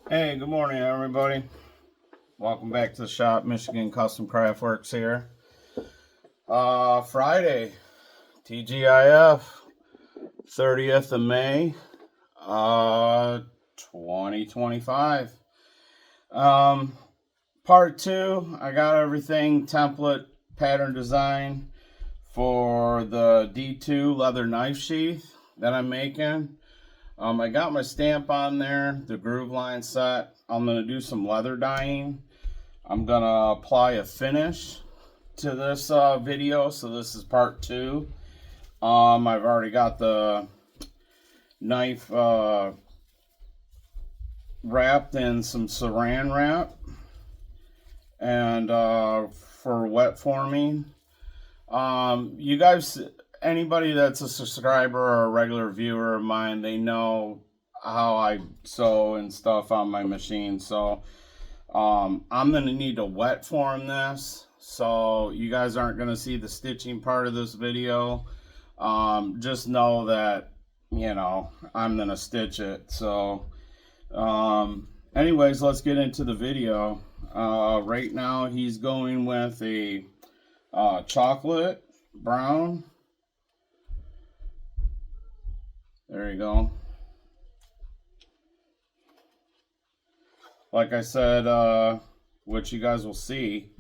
Hey, good morning, everybody. Welcome back to the shop. Michigan Custom Craftworks here. Friday, TGIF, 30th of May, 2025. Um, Part 2, I got everything template pattern design for the D2 leather knife sheath that I'm making. I got my stamp on there, the groove line set. I'm going to do some leather dyeing. I'm going to apply a finish to this video, so this is part 2. I've already got the knife wrapped in some saran wrap and for wet forming. You guys, anybody that's a subscriber or a regular viewer of mine, they know how I sew and stuff on my machine. So I'm going to need to wet form this. So you guys aren't going to see the stitching part of this video. Just know that, I'm going to stitch it. So anyways, let's get into the video. Right now he's going with a chocolate brown. There you go. Like I said, which you guys will see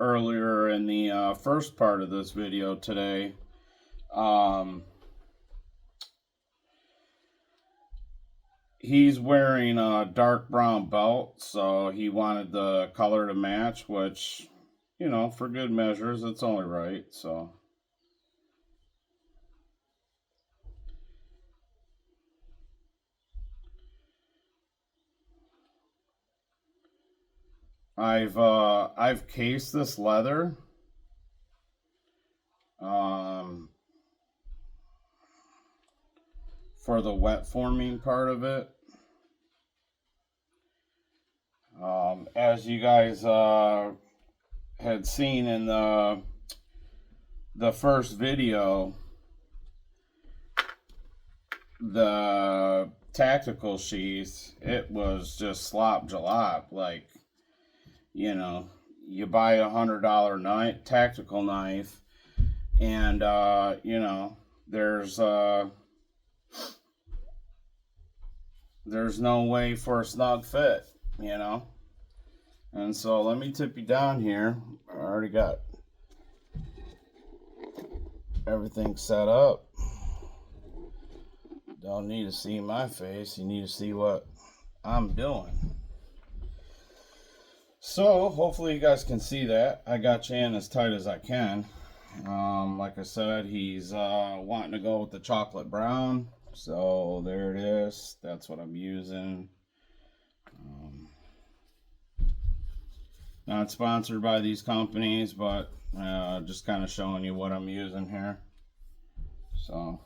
earlier in the first part of this video today, he's wearing a dark brown belt, so he wanted the color to match, which, for good measures, it's only right. So I've cased this leather for the wet forming part of it. As you guys had seen in the first video, the tactical sheath, it was just slop jalop. Like, you buy $100 knife, tactical knife, and there's no way for a snug fit, And so let me tip you down here. I already got everything set up. Don't need to see my face. You need to see what I'm doing. So hopefully you guys can see that. I got you in as tight as I can. Like I said, he's wanting to go with the chocolate brown. So there it is. That's what I'm using. Not sponsored by these companies, but just kind of showing you what I'm using here. So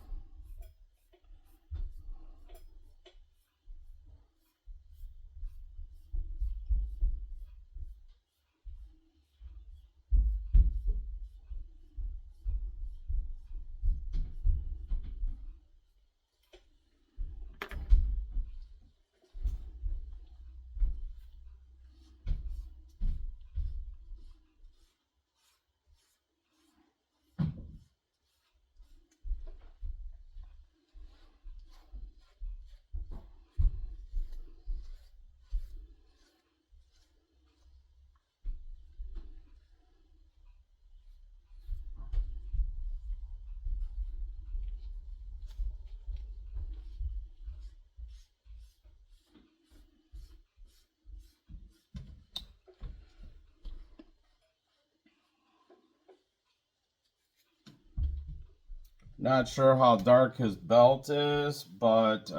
not sure how dark his belt is, but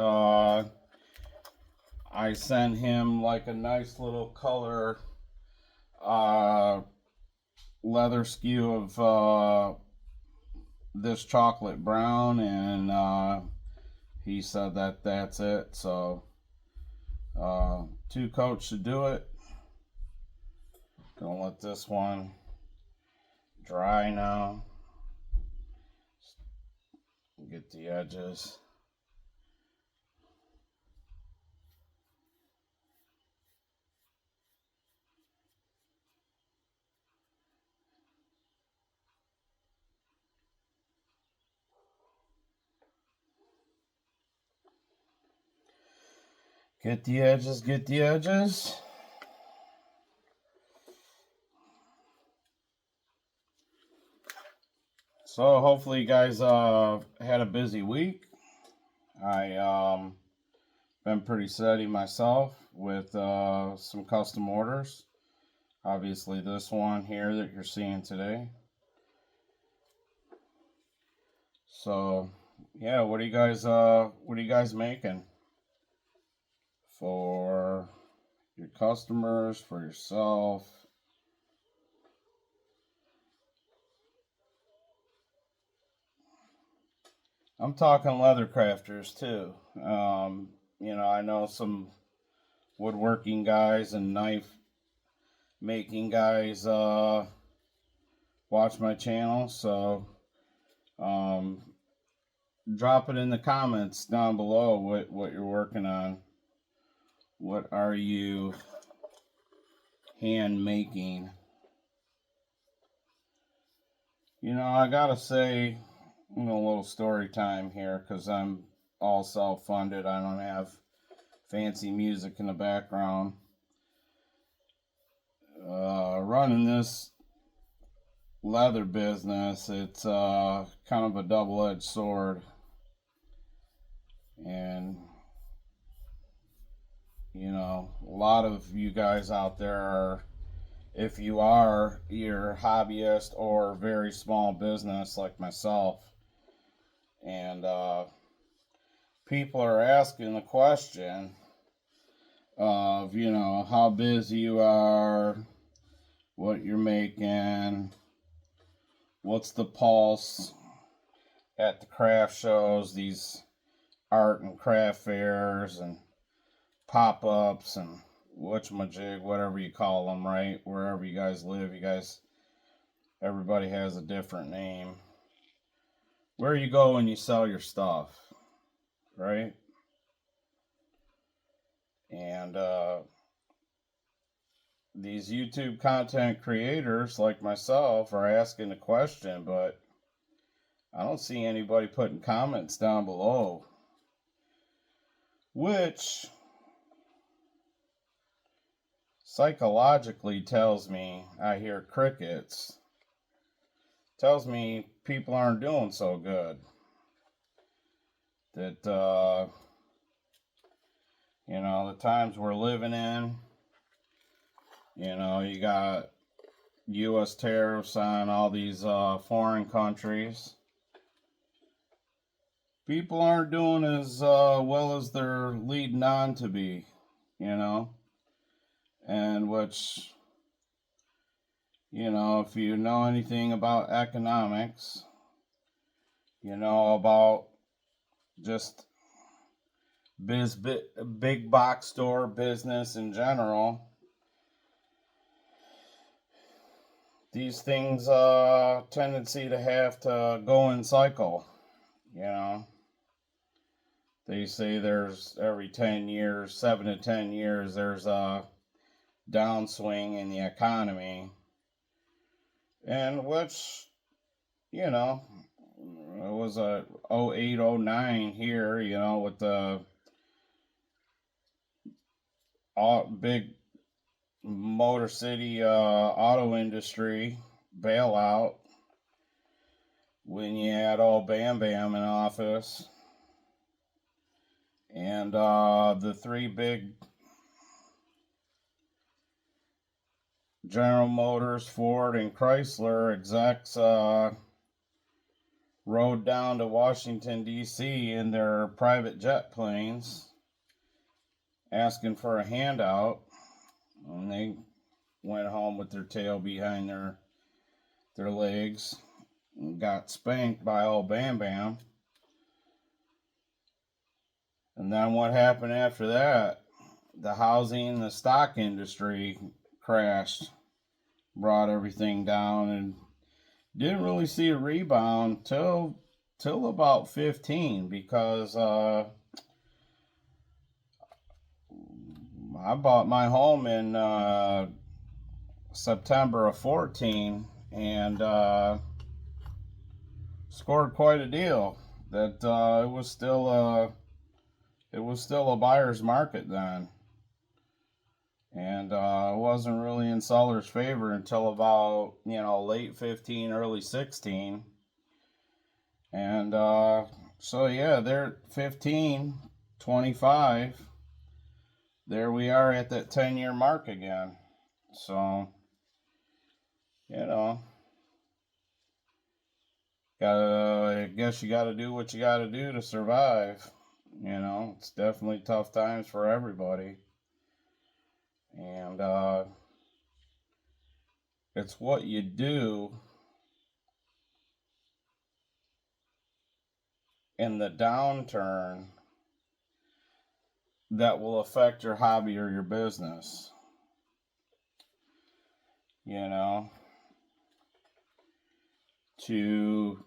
I sent him like a nice little color leather skew of this chocolate brown, and he said that that's it. So 2 coats should do it. Gonna let this one dry now. Get the edges. Get the edges, get the edges. So hopefully you guys had a busy week. I been pretty steady myself with some custom orders. Obviously this one here that you're seeing today. So yeah, what are you guys making for your customers, for yourself? I'm talking leather crafters too. I know some woodworking guys and knife making guys watch my channel, so drop it in the comments down below what you're working on. What are you hand making? I gotta say, a little story time here, because I'm all self-funded. I don't have fancy music in the background. Running this leather business, it's kind of a double-edged sword. And a lot of you guys out there are, if you're hobbyist or very small business like myself, and people are asking the question of how busy you are, what you're making, what's the pulse at the craft shows, these art and craft fairs and pop-ups and whatchamajig, whatever you call them, right? Wherever you guys live, everybody has a different name. Where you go and you sell your stuff, right? And these YouTube content creators like myself are asking the question, but I don't see anybody putting comments down below, which psychologically tells me, I hear crickets, tells me people aren't doing so good. That, the times we're living in, you got U.S. tariffs on all these foreign countries. People aren't doing as well as they're leading on to be, and which, if you know anything about economics, about just big box store business in general, these things tendency to have to go in cycle. They say there's every 10 years, 7 to 10 years, there's a downswing in the economy, and which, it was a 08, 09 here, with the big Motor City auto industry bailout, when you had old Bam Bam in office, and the three big General Motors, Ford, and Chrysler execs rode down to Washington, D.C. in their private jet planes asking for a handout, and they went home with their tail behind their legs and got spanked by old Bam Bam. And then what happened after that? The housing, the stock industry crashed, brought everything down, and didn't really see a rebound till about 15, because I bought my home in September of 14, and scored quite a deal. That it was still it was still a buyer's market then. And it wasn't really in seller's favor until about, late 15, early 16. And so, yeah, they're 15, 25. There we are at that 10-year mark again. So, I guess you gotta do what you gotta do to survive. It's definitely tough times for everybody. And it's what you do in the downturn that will affect your hobby or your business. To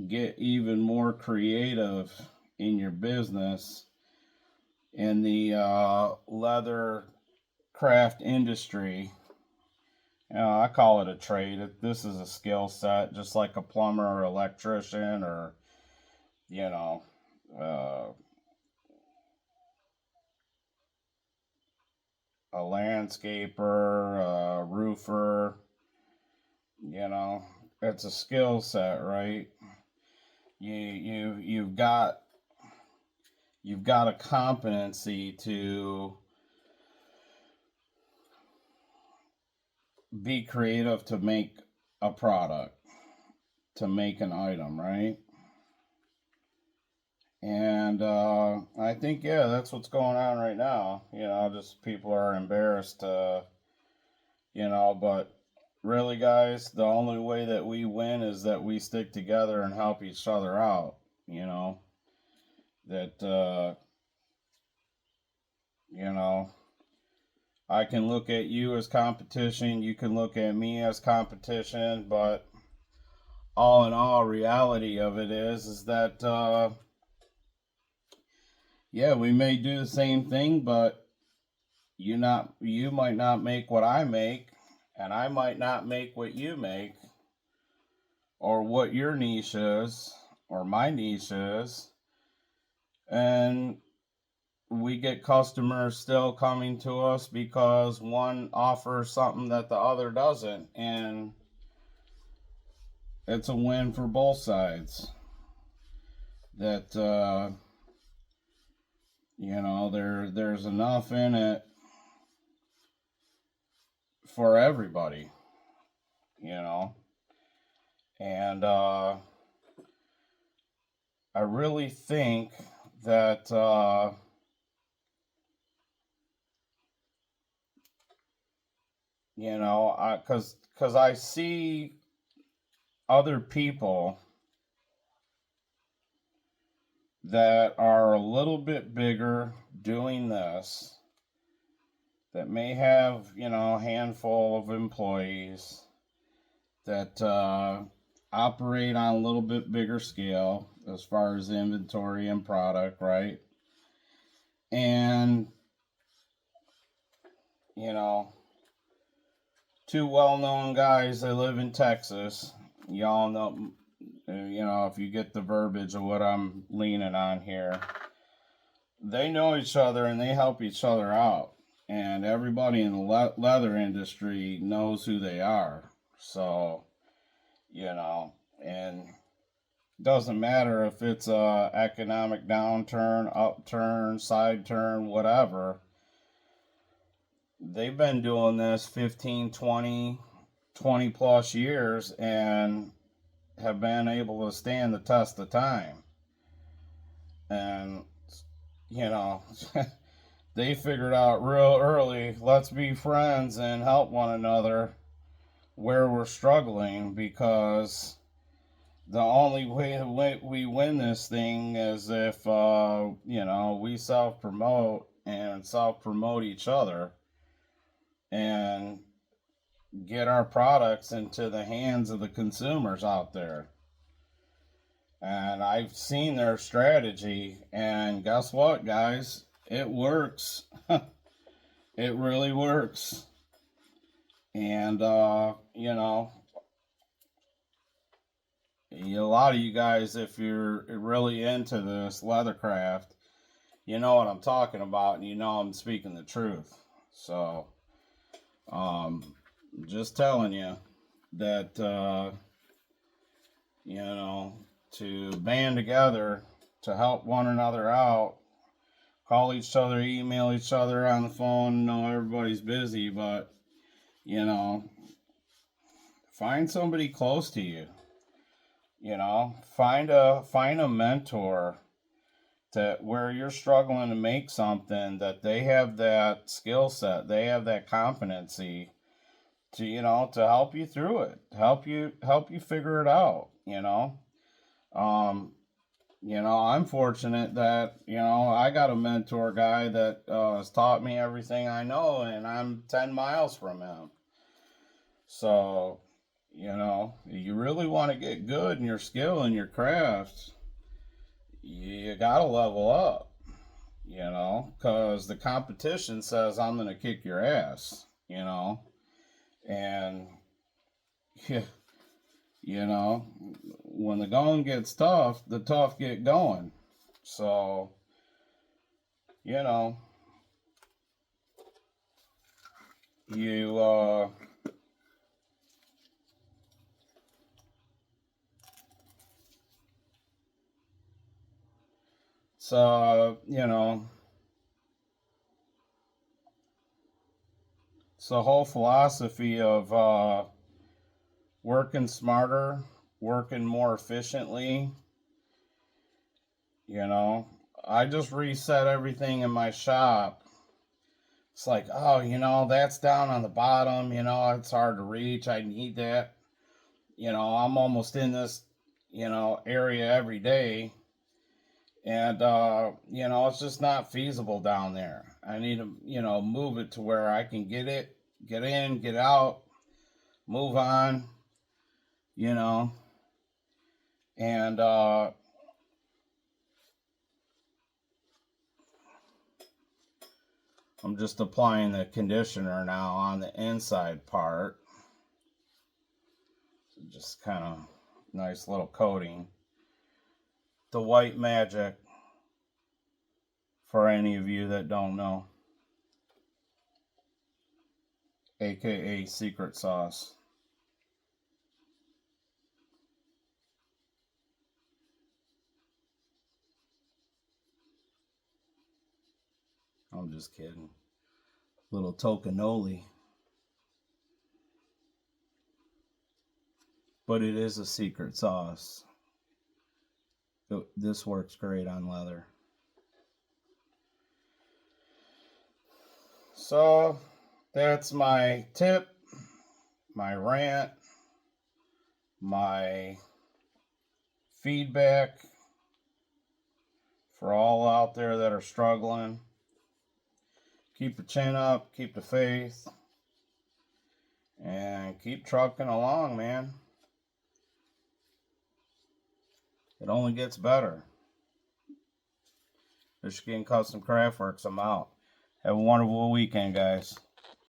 get even more creative in your business in the leather craft industry. I call it a trade. This is a skill set, just like a plumber or electrician or, a landscaper, a roofer. It's a skill set, right? You've got a competency to be creative to make a product, to make an item, right? And I think, yeah, that's what's going on right now. Just people are embarrassed to, but really, guys, the only way that we win is that we stick together and help each other out. That, I can look at you as competition, you can look at me as competition, but all in all, reality of it is that, yeah, we may do the same thing, but you might not make what I make, and I might not make what you make, or what your niche is, or my niche is, and we get customers still coming to us because one offers something that the other doesn't, and it's a win for both sides. That there's enough in it for everybody, and I really think that because I see other people that are a little bit bigger doing this, that may have, a handful of employees, that operate on a little bit bigger scale as far as inventory and product, right? And, two well-known guys that live in Texas, y'all know, if you get the verbiage of what I'm leaning on here, they know each other and they help each other out. And everybody in the leather industry knows who they are. So, and doesn't matter if it's a economic downturn, upturn, side turn, whatever. They've been doing this 15, 20 plus years and have been able to stand the test of time. And, they figured out real early, let's be friends and help one another where we're struggling, because the only way we win this thing is if, we self-promote and self-promote each other and get our products into the hands of the consumers out there. And I've seen their strategy, and guess what, guys? It works. It really works. And, a lot of you guys, if you're really into this leathercraft, you know what I'm talking about, and you know I'm speaking the truth. So, just telling you that, you know, to band together to help one another out, call each other, email each other on the phone. I know everybody's busy, but, you know, find somebody close to you. You know, find a mentor that where you're struggling to make something, that they have that skill set, they have that competency to, you know, to help you through it, help you figure it out, you know. You know, I'm fortunate that, you know, I got a mentor guy that has taught me everything I know, and I'm 10 miles from him. So, you know, you really want to get good in your skill and your craft, you got to level up, you know, because the competition says, I'm going to kick your ass, you know, and, you know, when the going gets tough, the tough get going. So, you know, you, so, you know, it's the whole philosophy of working smarter, working more efficiently. You know, I just reset everything in my shop. It's like, oh, you know, that's down on the bottom. You know, it's hard to reach. I need that. You know, I'm almost in this, you know, area every day. And, you know, it's just not feasible down there. I need to, you know, move it to where I can get it, get in, get out, move on, you know. And, I'm just applying the conditioner now on the inside part. So just kind of nice little coating. The white magic, for any of you that don't know, aka secret sauce. I'm just kidding. Little tocanoli. But it is a secret sauce. This works great on leather. So that's my tip, my rant, my feedback for all out there that are struggling. Keep your chin up, keep the faith, and keep trucking along, man. It only gets better. Michigan Custom Craftworks, I'm out. Have a wonderful weekend, guys.